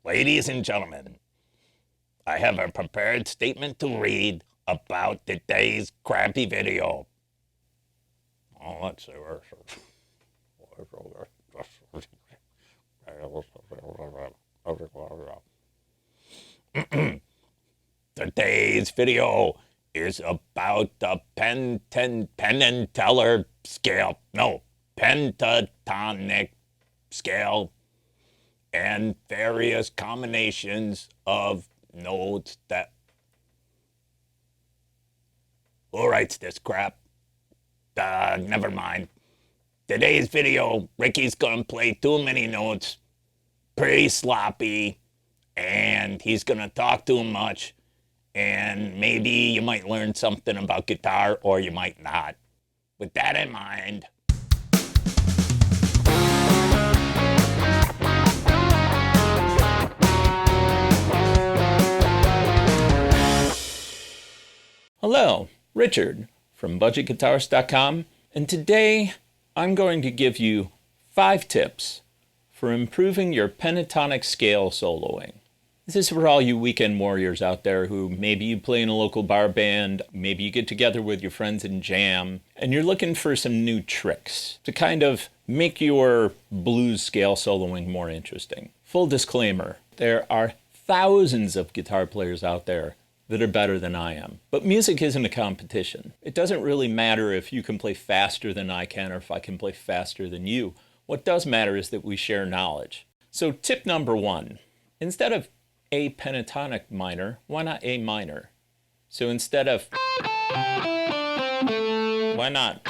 Ladies and gentlemen, I have a prepared statement to read about today's crappy video. Oh, let's see. Today's video is about the Penn and Teller scale. No, pentatonic scale and various combinations of notes that... Who writes this crap? Never mind. Today's video, Ricky's gonna play too many notes, pretty sloppy, and he's gonna talk too much, and maybe you might learn something about guitar or you might not. With that in mind, hello, Richard from budgetguitarist.com, and today I'm going to give you 5 tips for improving your pentatonic scale soloing. This is for all you weekend warriors out there who maybe you play in a local bar band, maybe you get together with your friends and jam, and you're looking for some new tricks to kind of make your blues scale soloing more interesting. Full disclaimer, there are thousands of guitar players out there that are better than I am. But music isn't a competition. It doesn't really matter if you can play faster than I can or if I can play faster than you. What does matter is that we share knowledge. So tip number 1, instead of A pentatonic minor, why not A minor? So instead of, why not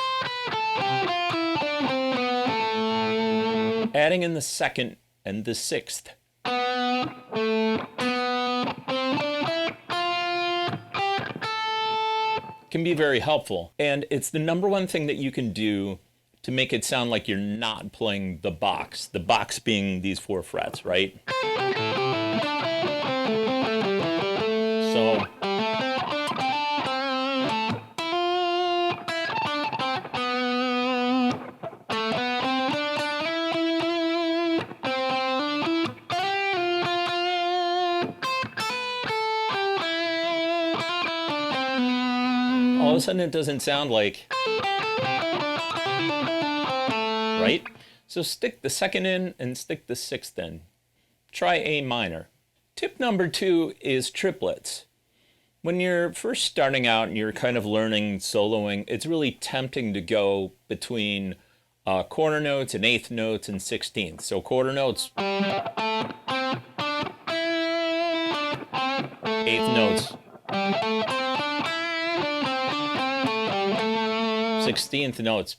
adding in the 2nd and the 6th? Can be very helpful, and it's the number 1 thing that you can do to make it sound like you're not playing the box being these 4 frets, right? So all of a sudden it doesn't sound like, right? So stick the 2nd in and stick the 6th in. Try A minor. Tip number 2 is triplets. When you're first starting out and you're kind of learning soloing, it's really tempting to go between quarter notes and 8th notes and 16th. So quarter notes, 8th notes, 16th notes.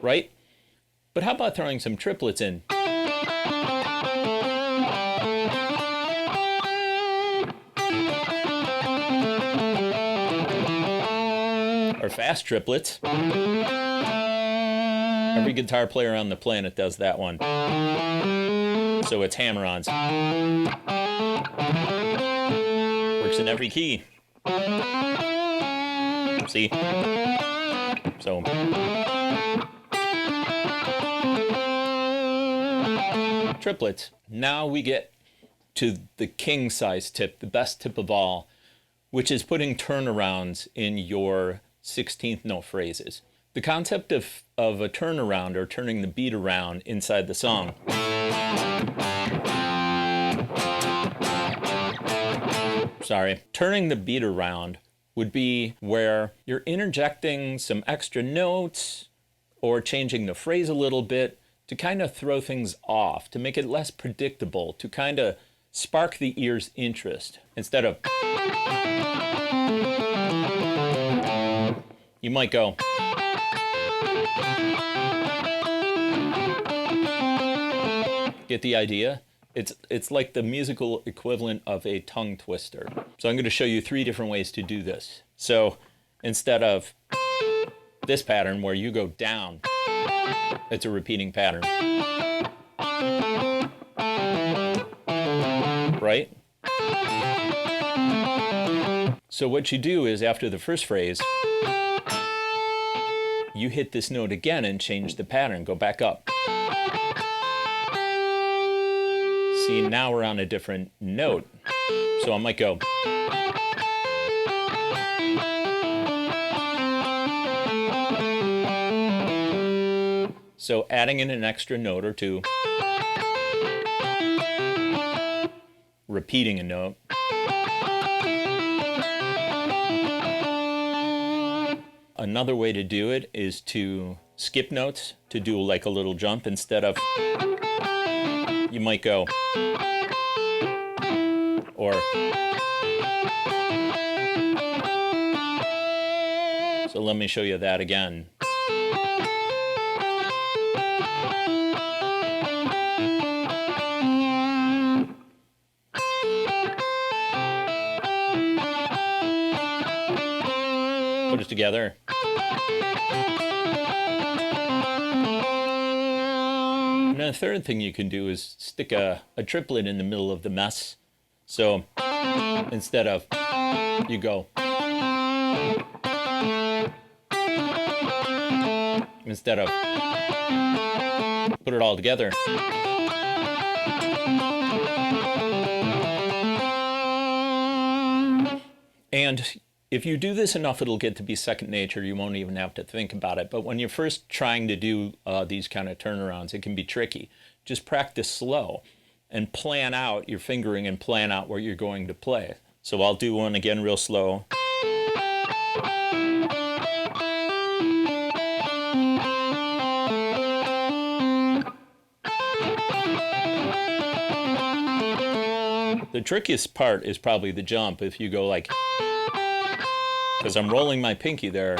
Right? But how about throwing some triplets in? Or fast triplets. Every guitar player on the planet does that one. So it's hammer-ons. Works in every key. See? So triplets. Now we get to the king size tip, the best tip of all, which is putting turnarounds in your 16th note phrases. The concept of a turnaround, or turning the beat around inside the song, turning the beat around would be where you're interjecting some extra notes or changing the phrase a little bit to kind of throw things off, to make it less predictable, to kind of spark the ear's interest. Instead of, you might go, get the idea? It's like the musical equivalent of a tongue twister. So I'm going to show you 3 different ways to do this. So instead of this pattern where you go down, it's a repeating pattern. Right? So what you do is, after the first phrase, you hit this note again and change the pattern. Go back up. See, now we're on a different note. So I might go. So adding in an extra note or two. Repeating a note. Another way to do it is to skip notes, to do like a little jump instead of, you might go, or, so let me show you that again. Put it together. And the third thing you can do is stick a triplet in the middle of the mess. So instead of, you go. Instead of, put it all together. And if you do this enough, it'll get to be second nature. You won't even have to think about it. But when you're first trying to do these kind of turnarounds, it can be tricky. Just practice slow and plan out your fingering and plan out where you're going to play. So I'll do one again real slow. The trickiest part is probably the jump. If you go like, because I'm rolling my pinky there.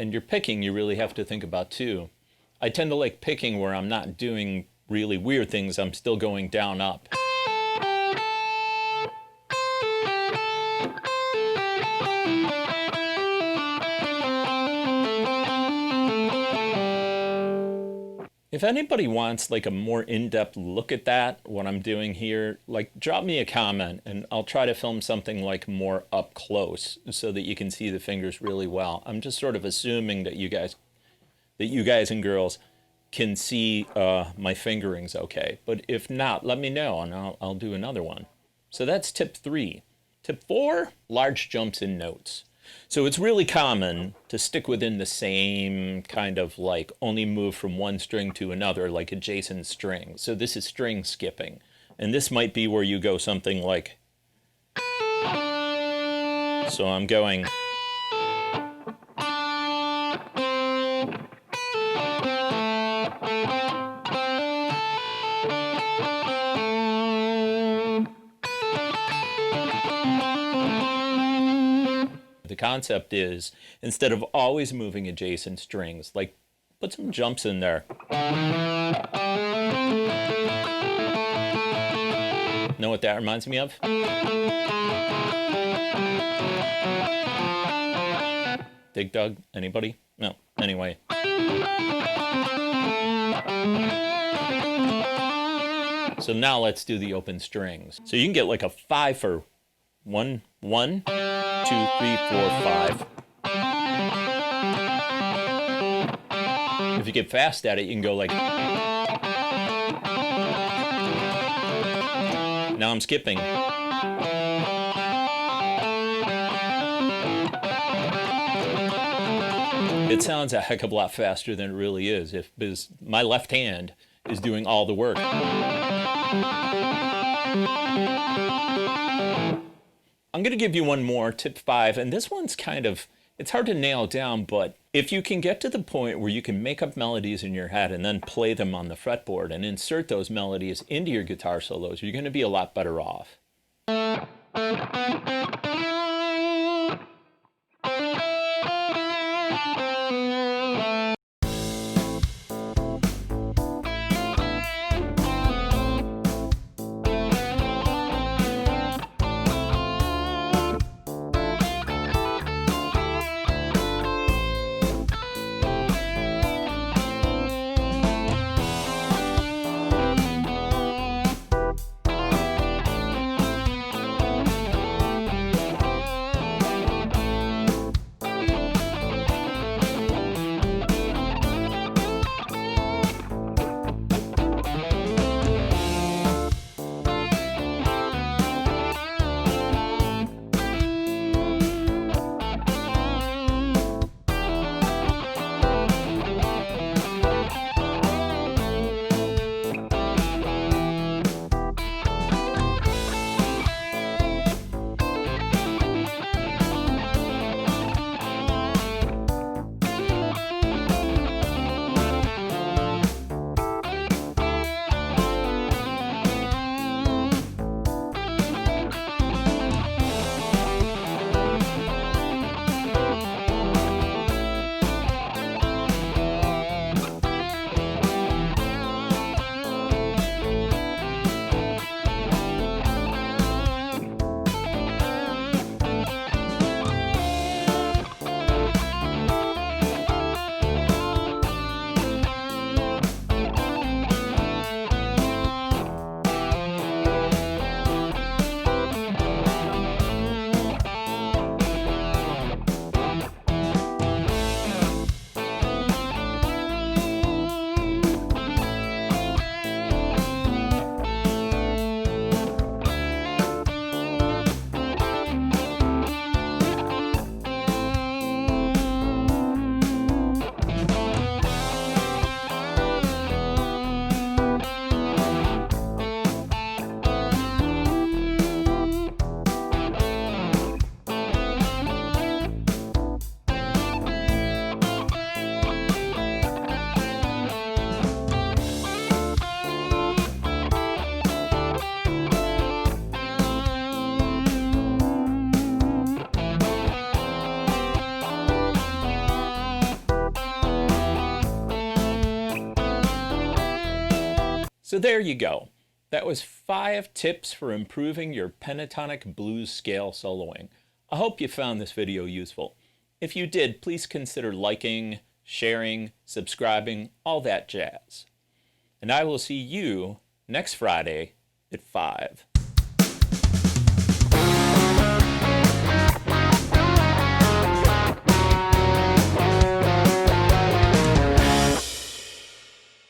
And you're picking, you really have to think about too. I tend to like picking where I'm not doing really weird things, I'm still going down, up. If anybody wants like a more in-depth look at that, what I'm doing here, like drop me a comment and I'll try to film something like more up close so that you can see the fingers really well. I'm just sort of assuming that you guys and girls can see my fingerings okay. But if not, let me know and I'll do another one. So that's tip 3. Tip 4, large jumps in notes. So it's really common to stick within the same kind of like only move from one string to another, like adjacent string. So this is string skipping. And this might be where you go something like, so I'm going. The concept is, instead of always moving adjacent strings, like put some jumps in there. Know what that reminds me of? Dig Dug? Anybody? No. Anyway. So now let's do the open strings. So you can get like a 5 for 1, 1, 2, 3, 4, 5. If you get fast at it, you can go like. Now I'm skipping. It sounds a heck of a lot faster than it really is, because my left hand is doing all the work. I'm going to give you one more, tip 5, and this one's kind of, it's hard to nail down, but if you can get to the point where you can make up melodies in your head and then play them on the fretboard and insert those melodies into your guitar solos, you're going to be a lot better off. So there you go. That was 5 tips for improving your pentatonic blues scale soloing. I hope you found this video useful. If you did, please consider liking, sharing, subscribing, all that jazz. And I will see you next Friday at 5.